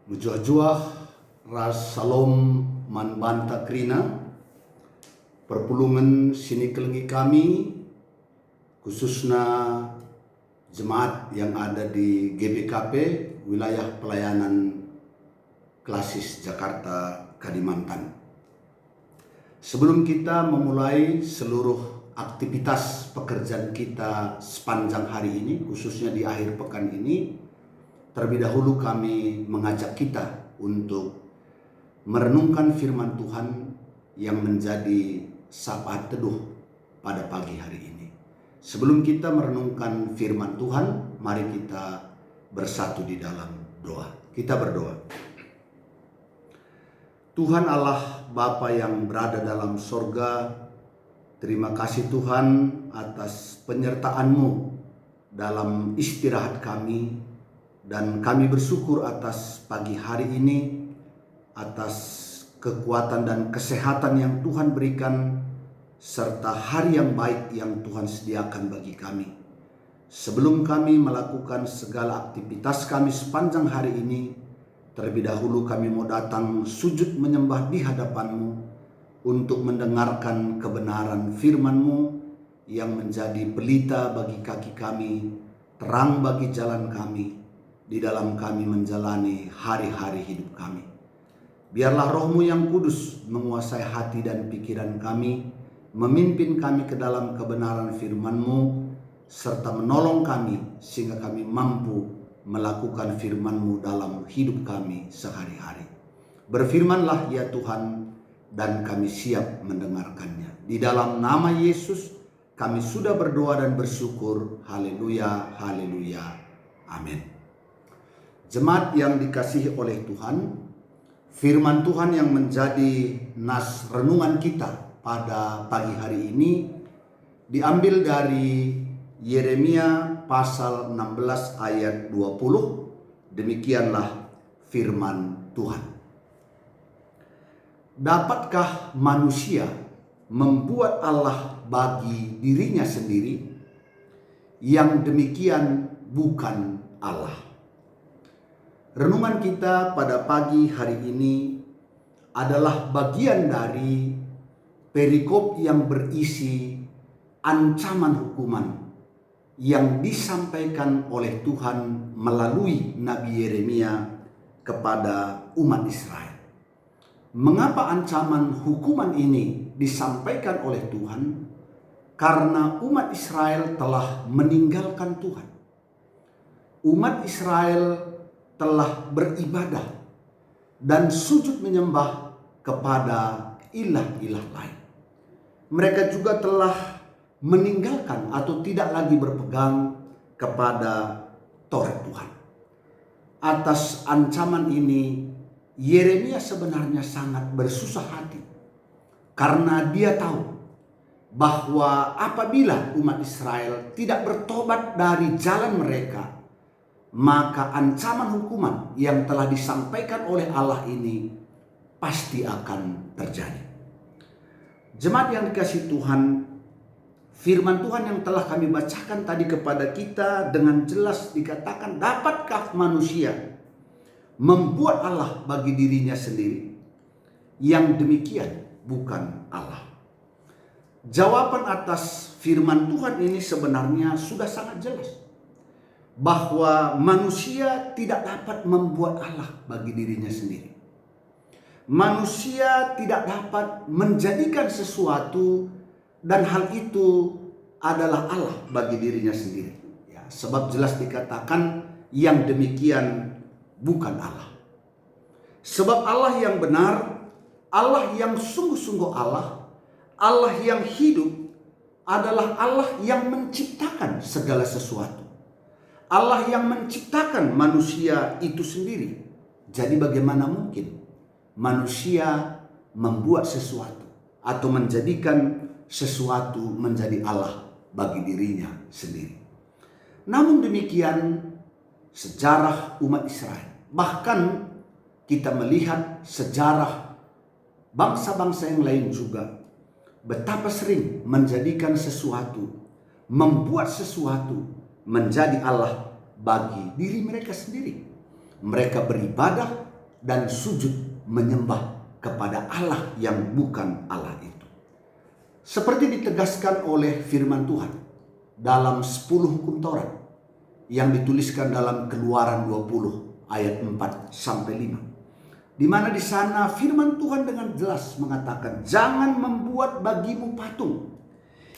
Mujuah-juah ras salom man banta krina perpulungan sini kelengi kami khususnya jemaat yang ada di GBKP wilayah pelayanan klasis Jakarta Kalimantan. Sebelum kita memulai seluruh aktivitas pekerjaan kita sepanjang hari ini, khususnya di akhir pekan ini, terlebih dahulu kami mengajak kita untuk merenungkan firman Tuhan yang menjadi sapaat teduh pada pagi hari ini. Sebelum kita merenungkan firman Tuhan, mari kita bersatu di dalam doa. Kita berdoa. Tuhan Allah Bapa yang berada dalam sorga, terima kasih Tuhan atas penyertaan-Mu dalam istirahat kami, dan kami bersyukur atas pagi hari ini, atas kekuatan dan kesehatan yang Tuhan berikan, serta hari yang baik yang Tuhan sediakan bagi kami. Sebelum kami melakukan segala aktivitas kami sepanjang hari ini, terlebih dahulu kami mau datang sujud menyembah di hadapan-Mu untuk mendengarkan kebenaran firman-Mu yang menjadi pelita bagi kaki kami, terang bagi jalan kami, di dalam kami menjalani hari-hari hidup kami. Biarlah Roh-Mu yang kudus menguasai hati dan pikiran kami, memimpin kami ke dalam kebenaran firman-Mu, serta menolong kami sehingga kami mampu melakukan firman-Mu dalam hidup kami sehari-hari. Berfirmanlah ya Tuhan, dan kami siap mendengarkannya. Di dalam nama Yesus kami sudah berdoa dan bersyukur. Haleluya, haleluya, amin. Jemaat yang dikasihi oleh Tuhan, firman Tuhan yang menjadi nas renungan kita pada pagi hari ini diambil dari Yeremia pasal 16 ayat 20. Demikianlah firman Tuhan. Dapatkah manusia membuat Allah bagi dirinya sendiri? Yang demikian bukan Allah. Renungan kita pada pagi hari ini adalah bagian dari perikop yang berisi ancaman hukuman yang disampaikan oleh Tuhan melalui Nabi Yeremia kepada umat Israel. Mengapa ancaman hukuman ini disampaikan oleh Tuhan? Karena umat Israel telah meninggalkan Tuhan. Umat Israel telah beribadah dan sujud menyembah kepada ilah-ilah lain. Mereka juga telah meninggalkan atau tidak lagi berpegang kepada Taurat Tuhan. Atas ancaman ini, Yeremia sebenarnya sangat bersusah hati, karena dia tahu bahwa apabila umat Israel tidak bertobat dari jalan mereka, maka ancaman hukuman yang telah disampaikan oleh Allah ini pasti akan terjadi. Jemaat yang dikasihi Tuhan, firman Tuhan yang telah kami bacakan tadi kepada kita dengan jelas dikatakan, dapatkah manusia membuat Allah bagi dirinya sendiri? Yang demikian bukan Allah. Jawaban atas firman Tuhan ini sebenarnya sudah sangat jelas, bahwa manusia tidak dapat membuat Allah bagi dirinya sendiri. Manusia tidak dapat menjadikan sesuatu dan hal itu adalah Allah bagi dirinya sendiri. Ya, sebab jelas dikatakan yang demikian bukan Allah. Sebab Allah yang benar, Allah yang sungguh-sungguh Allah, Allah yang hidup adalah Allah yang menciptakan segala sesuatu. Allah yang menciptakan manusia itu sendiri. Jadi bagaimana mungkin manusia membuat sesuatu atau menjadikan sesuatu menjadi Allah bagi dirinya sendiri? Namun demikian sejarah umat Israel, bahkan kita melihat sejarah bangsa-bangsa yang lain juga, betapa sering menjadikan sesuatu, membuat sesuatu menjadi Allah bagi diri mereka sendiri. Mereka beribadah dan sujud menyembah kepada Allah yang bukan Allah itu. Seperti ditegaskan oleh firman Tuhan dalam 10 hukum Taurat yang dituliskan dalam Keluaran 20 ayat 4 sampai 5. Di mana di sana firman Tuhan dengan jelas mengatakan, jangan membuat bagimu patung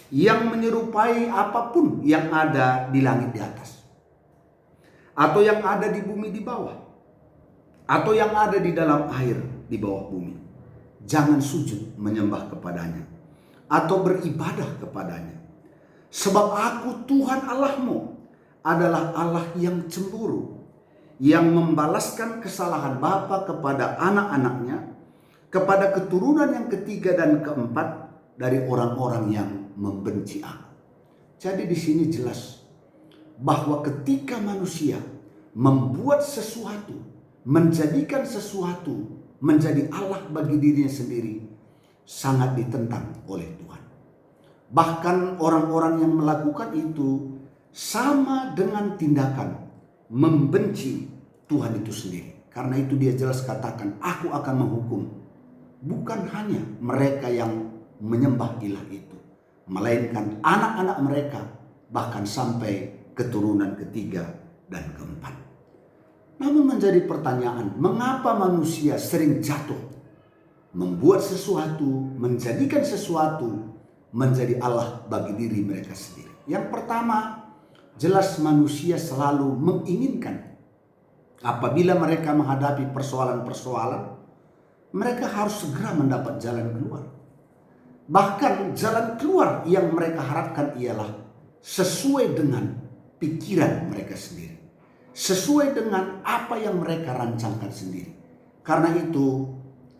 yang menyerupai apapun yang ada di langit di atas, atau yang ada di bumi di bawah, atau yang ada di dalam air di bawah bumi. Jangan sujud menyembah kepadanya atau beribadah kepadanya. Sebab aku Tuhan Allahmu adalah Allah yang cemburu, yang membalaskan kesalahan bapa kepada anak-anaknya, kepada keturunan yang ketiga dan keempat dari orang-orang yang membenci aku. Jadi di sini jelas bahwa ketika manusia membuat sesuatu, menjadikan sesuatu menjadi Allah bagi dirinya sendiri, sangat ditentang oleh Tuhan. Bahkan orang-orang yang melakukan itu sama dengan tindakan membenci Tuhan itu sendiri. Karena itu dia jelas katakan, aku akan menghukum bukan hanya mereka yang menyembah ilah itu, melainkan anak-anak mereka, bahkan sampai keturunan ketiga dan keempat. Namun menjadi pertanyaan, mengapa manusia sering jatuh membuat sesuatu, menjadikan sesuatu menjadi Allah bagi diri mereka sendiri? Yang pertama, jelas manusia selalu menginginkan apabila mereka menghadapi persoalan-persoalan, mereka harus segera mendapat jalan keluar. Bahkan jalan keluar yang mereka harapkan ialah sesuai dengan pikiran mereka sendiri, sesuai dengan apa yang mereka rancangkan sendiri. Karena itu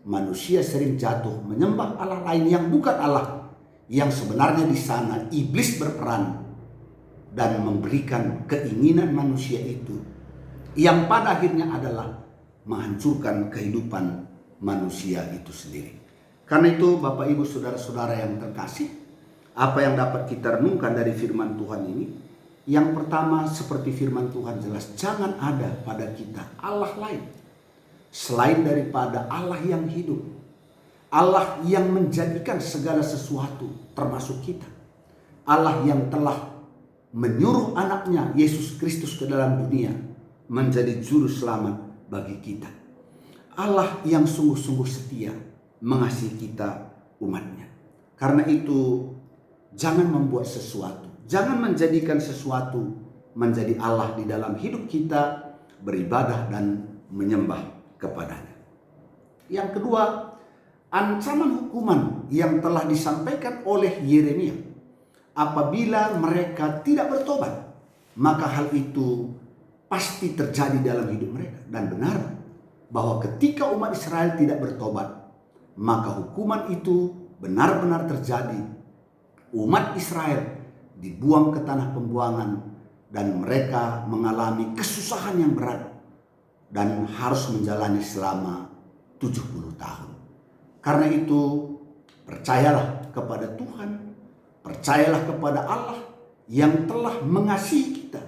manusia sering jatuh menyembah Allah lain yang bukan Allah, yang sebenarnya di sana iblis berperan dan memberikan keinginan manusia itu, yang pada akhirnya adalah menghancurkan kehidupan manusia itu sendiri. Karena itu Bapak Ibu Saudara-saudara yang terkasih, apa yang dapat kita renungkan dari firman Tuhan ini? Yang pertama, seperti firman Tuhan jelas, jangan ada pada kita Allah lain selain daripada Allah yang hidup, Allah yang menjadikan segala sesuatu termasuk kita, Allah yang telah menyuruh anaknya Yesus Kristus ke dalam dunia menjadi juru selamat bagi kita. Allah yang sungguh-sungguh setia mengasihi kita umatnya. Karena itu jangan membuat sesuatu, jangan menjadikan sesuatu menjadi Allah di dalam hidup kita, beribadah dan menyembah kepadanya. Yang kedua, ancaman hukuman yang telah disampaikan oleh Yeremia. Apabila mereka tidak bertobat, maka hal itu pasti terjadi dalam hidup mereka. Dan benar bahwa ketika umat Israel tidak bertobat, maka hukuman itu benar-benar terjadi. Umat Israel dibuang ke tanah pembuangan dan mereka mengalami kesusahan yang berat dan harus menjalani selama 70 tahun. Karena itu percayalah kepada Tuhan, percayalah kepada Allah yang telah mengasihi kita,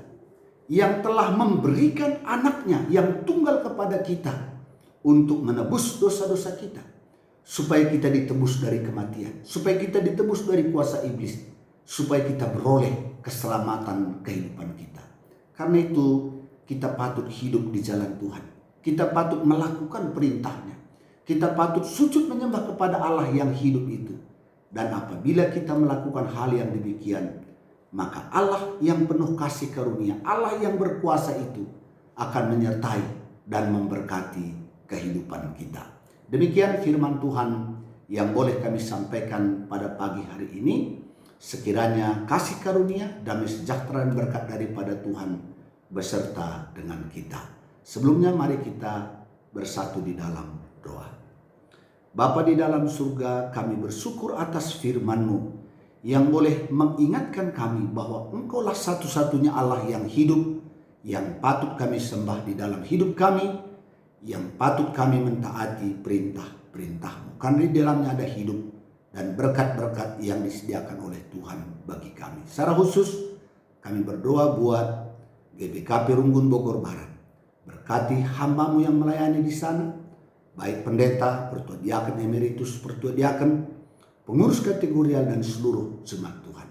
yang telah memberikan anaknya yang tunggal kepada kita untuk menebus dosa-dosa kita, supaya kita ditebus dari kematian, supaya kita ditebus dari kuasa iblis, supaya kita beroleh keselamatan kehidupan kita. Karena itu kita patut hidup di jalan Tuhan, kita patut melakukan perintahnya, kita patut sujud menyembah kepada Allah yang hidup itu. Dan apabila kita melakukan hal yang demikian, maka Allah yang penuh kasih karunia, Allah yang berkuasa itu akan menyertai dan memberkati kehidupan kita. Demikian firman Tuhan yang boleh kami sampaikan pada pagi hari ini. Sekiranya kasih karunia, damai sejahtera dan berkat daripada Tuhan beserta dengan kita. Sebelumnya mari kita bersatu di dalam doa. Bapa di dalam surga, kami bersyukur atas firman-Mu yang boleh mengingatkan kami bahwa Engkaulah satu-satunya Allah yang hidup, yang patut kami sembah di dalam hidup kami, yang patut kami mentaati perintah-perintah-Mu. Karena di dalamnya ada hidup dan berkat-berkat yang disediakan oleh Tuhan bagi kami. Secara khusus kami berdoa buat GBKP Runggun Bogor Barat. Berkati hamba-Mu yang melayani di sana. baik pendeta, pertua diaken emeritus, pertua diaken, pengurus kategorial dan seluruh jemaat Tuhan.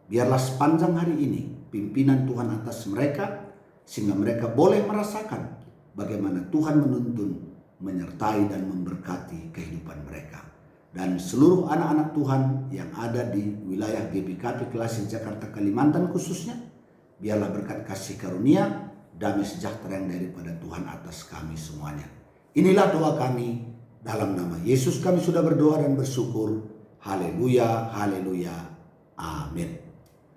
Biarlah sepanjang hari ini pimpinan Tuhan atas mereka, sehingga mereka boleh merasakan bagaimana Tuhan menuntun, menyertai dan memberkati kehidupan mereka. Dan seluruh anak-anak Tuhan yang ada di wilayah GBKP Klasik Jakarta Kalimantan khususnya, biarlah berkat kasih karunia, damai sejahtera yang daripada Tuhan atas kami semuanya. Inilah doa kami, dalam nama Yesus kami sudah berdoa dan bersyukur. Haleluya, haleluya, amin.